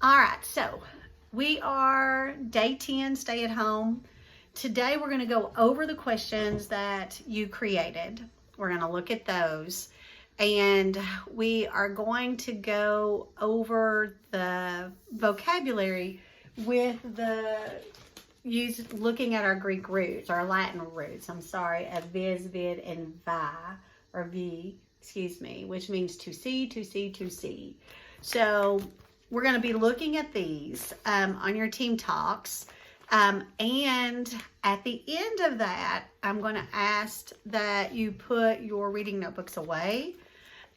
All right, so we are day 10, stay at home. Today we're going to go over the questions that you created. We're going to look at those, and we are going to go over the vocabulary with looking at our Greek roots, our Latin roots, of vis, vid, and vi, or vi, excuse me, which means to see, to see, to see. So we're going to be looking at these on your Team Talks. And at the end of that, I'm going to ask that you put your reading notebooks away,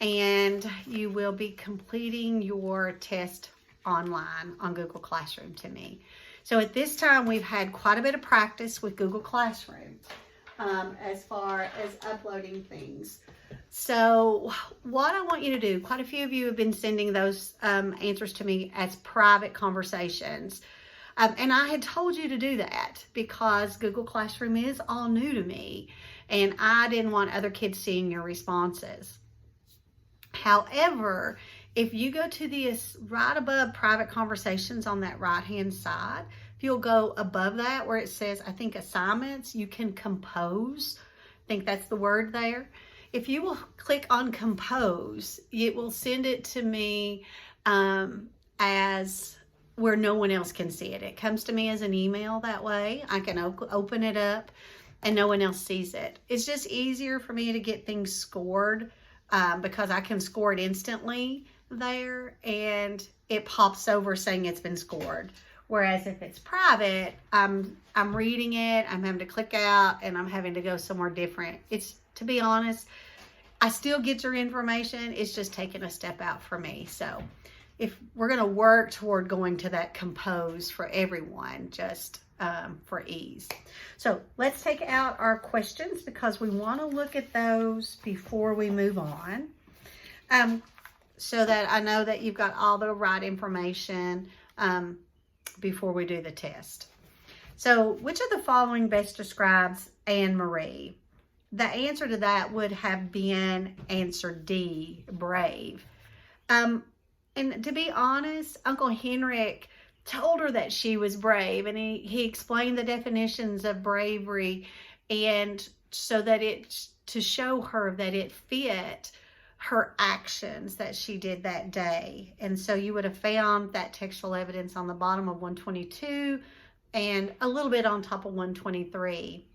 and you will be completing your test online on Google Classroom to me. So at this time, we've had quite a bit of practice with Google Classroom as far as uploading things. So what I want you to do, quite a few of you have been sending those answers to me as private conversations. And I had told you to do that because Google Classroom is all new to me, and I didn't want other kids seeing your responses. However, if you go to this right above private conversations on that right-hand side, if you'll go above that where it says, I think, assignments, you can compose. I think that's the word there. If you will click on compose, it will send it to me as where no one else can see it. It comes to me as an email that way. I can open it up and no one else sees it. It's just easier for me to get things scored because I can score it instantly there, and it pops over saying it's been scored. Whereas if it's private, I'm reading it, I'm having to click out, and I'm having to go somewhere different. It's, to be honest, I still get your information. It's just taking a step out for me. So if we're going to work toward going to that compose for everyone, just for ease. So let's take out our questions because we want to look at those before we move on. So that I know that you've got all the right information before we do the test. So which of the following best describes Anne Marie? The answer to that would have been answer D, brave. And to be honest, Uncle Henrik told her that she was brave, and he explained the definitions of bravery, and so that to show her that it fit her actions that she did that day. And so you would have found that textual evidence on the bottom of 122 and a little bit on top of 123.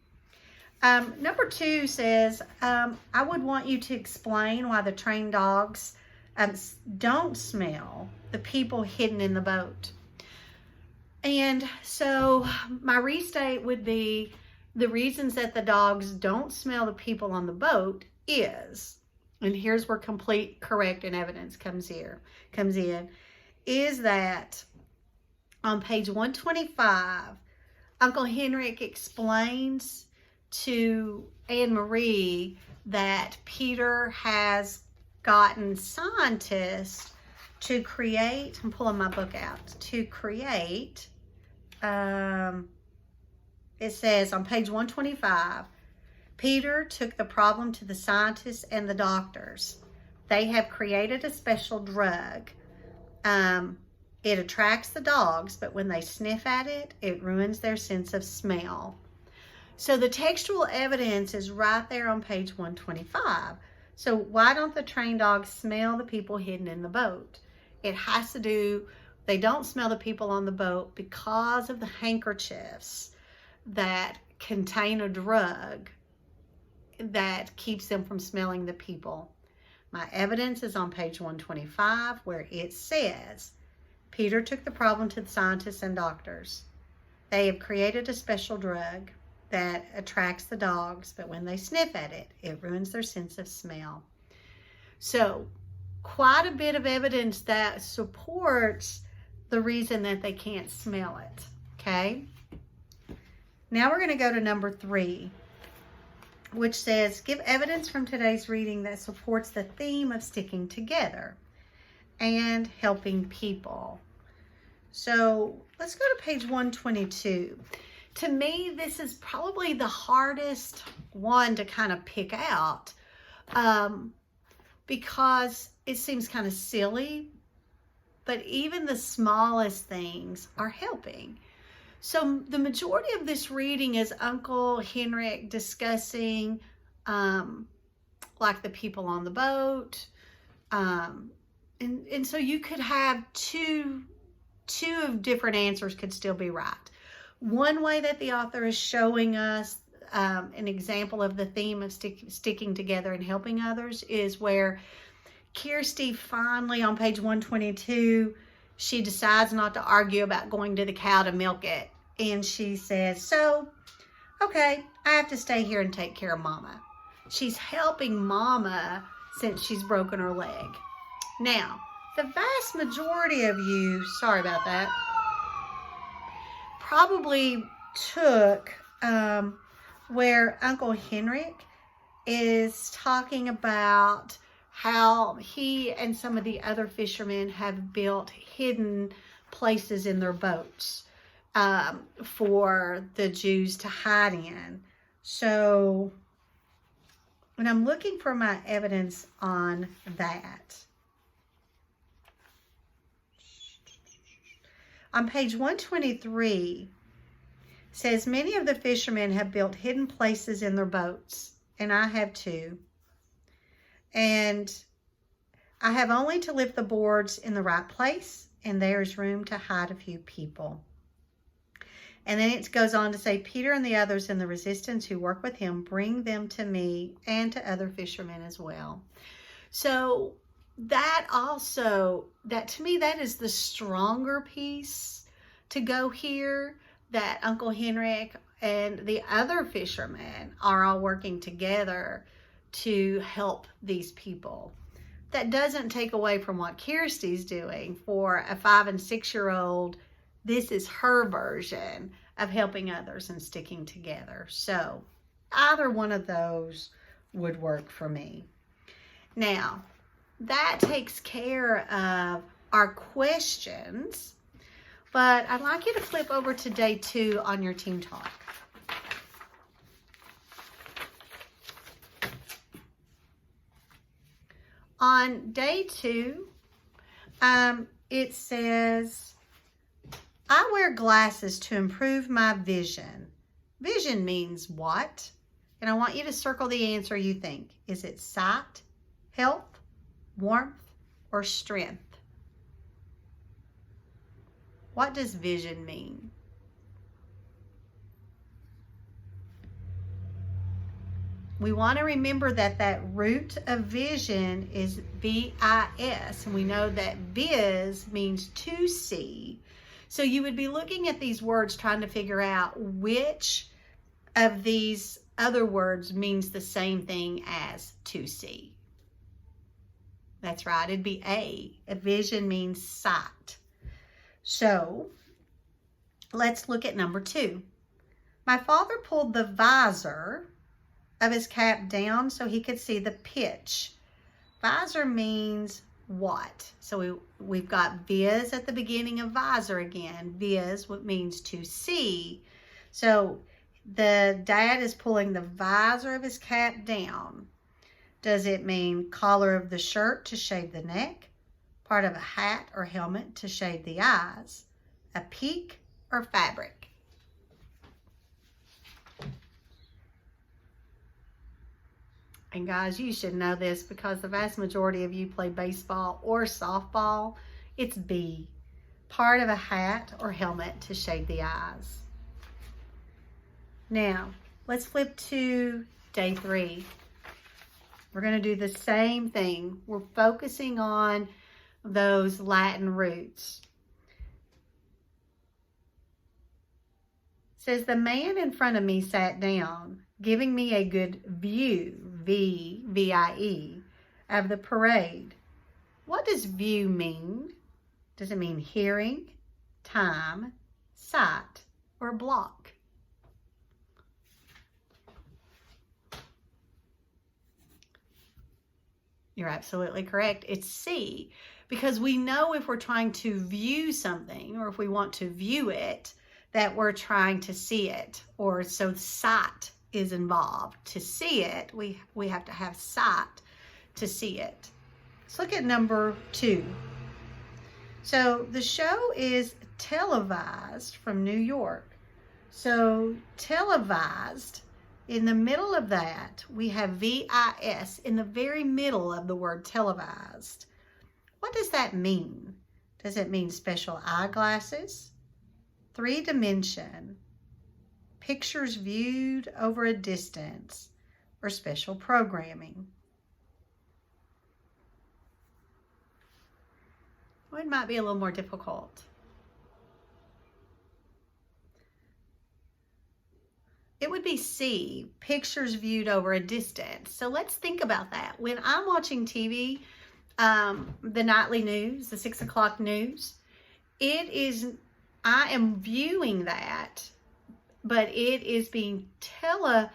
Number 2 says, I would want you to explain why the trained dogs don't smell the people hidden in the boat. And so my restate would be, the reasons that the dogs don't smell the people on the boat is, and here's where complete, correct, and evidence comes in, is that on page 125, Uncle Henrik explains to Anne Marie that Peter has gotten scientists to create, I'm pulling my book out, to create, it says on page 125, Peter took the problem to the scientists and the doctors. They have created a special drug. It attracts the dogs, but when they sniff at it, it ruins their sense of smell. So the textual evidence is right there on page 125. So why don't the trained dogs smell the people hidden in the boat? It has to do, they don't smell the people on the boat because of the handkerchiefs that contain a drug that keeps them from smelling the people. My evidence is on page 125 where it says, Peter took the problem to the scientists and doctors. They have created a special drug that attracts the dogs, but when they sniff at it, it ruins their sense of smell. So quite a bit of evidence that supports the reason that they can't smell it, okay? Now we're going to go to number 3, which says, give evidence from today's reading that supports the theme of sticking together and helping people. So let's go to page 122. To me, this is probably the hardest one to kind of pick out because it seems kind of silly, but even the smallest things are helping. So the majority of this reading is Uncle Henrik discussing like the people on the boat. And so you could have two different answers could still be right. One way that the author is showing us an example of the theme of sticking together and helping others is where Kirsty finally on page 122, she decides not to argue about going to the cow to milk it. And she says, so, okay, I have to stay here and take care of Mama. She's helping Mama since she's broken her leg. Now, the vast majority of you, sorry about that, probably took where Uncle Henrik is talking about how he and some of the other fishermen have built hidden places in their boats for the Jews to hide in. So when I'm looking for my evidence on that, on page 123, says many of the fishermen have built hidden places in their boats, and I have too. And I have only to lift the boards in the right place, and there's room to hide a few people. And then it goes on to say, Peter and the others in the resistance who work with him, bring them to me and to other fishermen as well. So that also, that to me, that is the stronger piece to go here, that Uncle Henrik and the other fishermen are all working together to help these people. That doesn't take away from what Kirsty's doing. For a 5- and 6-year-old, this is her version of helping others and sticking together. So either one of those would work for me. Now, that takes care of our questions, but I'd like you to flip over to day 2 on your team talk. On day 2, it says, I wear glasses to improve my vision. Vision means what? And I want you to circle the answer you think. Is it sight, health, warmth, or strength? What does vision mean? We want to remember that that root of vision is V-I-S, and we know that viz means to see. So you would be looking at these words trying to figure out which of these other words means the same thing as to see. That's right, it'd be A. A vision means sight. So let's look at number 2. My father pulled the visor of his cap down so he could see the pitch. Visor means what? So we've got viz at the beginning of visor again. Viz means to see. So the dad is pulling the visor of his cap down. Does it mean collar of the shirt to shade the neck? Part of a hat or helmet to shade the eyes? A peak or fabric? And guys, you should know this because the vast majority of you play baseball or softball. It's B, part of a hat or helmet to shade the eyes. Now, let's flip to day 3. We're going to do the same thing. We're focusing on those Latin roots. It says, the man in front of me sat down, giving me a good view, V-I-E, of the parade. What does view mean? Does it mean hearing, time, sight, or block? You're absolutely correct. It's C, because we know if we're trying to view something or if we want to view it, that we're trying to see it, or so sight is involved. To see it, we have to have sight to see it. Let's look at number 2. So the show is televised from New York. So televised, in the middle of that, we have VIS in the very middle of the word televised. What does that mean? Does it mean special eyeglasses, 3-dimension, pictures viewed over a distance, or special programming? Well, it might be a little more difficult. It would be C, pictures viewed over a distance. So let's think about that. When I'm watching TV, the nightly news, the 6 o'clock news, I am viewing that, but it is being televised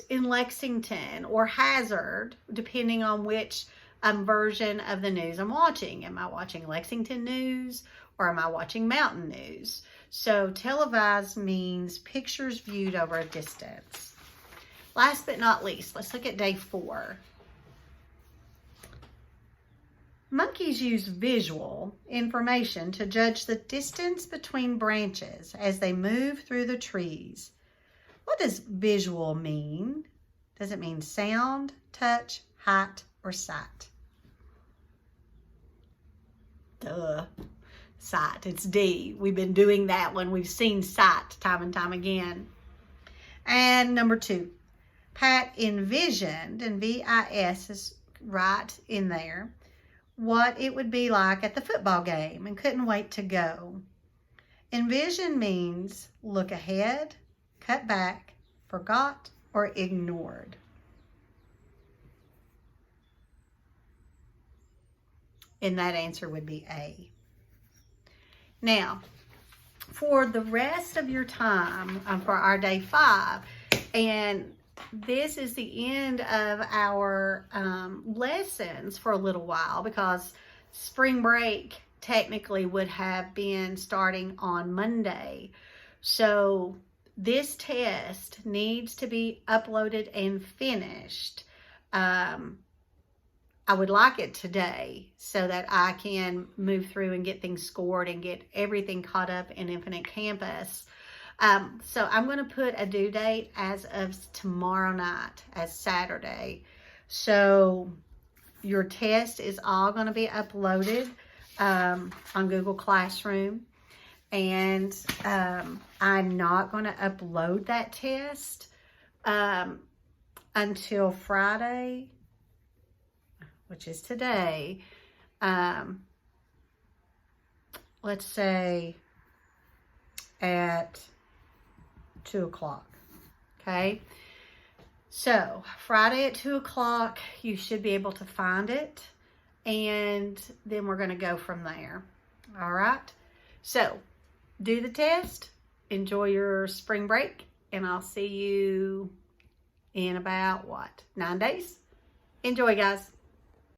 in Lexington or Hazard, depending on which version of the news I'm watching. Am I watching Lexington news or am I watching Mountain news? So televised means pictures viewed over a distance. Last but not least, let's look at day 4. Monkeys use visual information to judge the distance between branches as they move through the trees. What does visual mean? Does it mean sound, touch, height, or sight? Duh. Sight. It's D. We've been doing that one. We've seen sight time and time again. And number 2, Pat envisioned, and VIS is right in there, what it would be like at the football game and couldn't wait to go. Envision means look ahead, cut back, forgot, or ignored. And that answer would be A. Now, for the rest of your time, for our day 5, and this is the end of our lessons for a little while, because spring break technically would have been starting on Monday. So this test needs to be uploaded and finished. I would like it today so that I can move through and get things scored and get everything caught up in Infinite Campus. So I'm going to put a due date as of tomorrow night, as Saturday. So your test is all going to be uploaded on Google Classroom. And I'm not going to upload that test until Friday, which is today. Let's say at 2 o'clock. Okay. So Friday at 2 o'clock, you should be able to find it. And then we're going to go from there. All right. So do the test. Enjoy your spring break. And I'll see you in about, 9 days? Enjoy, guys.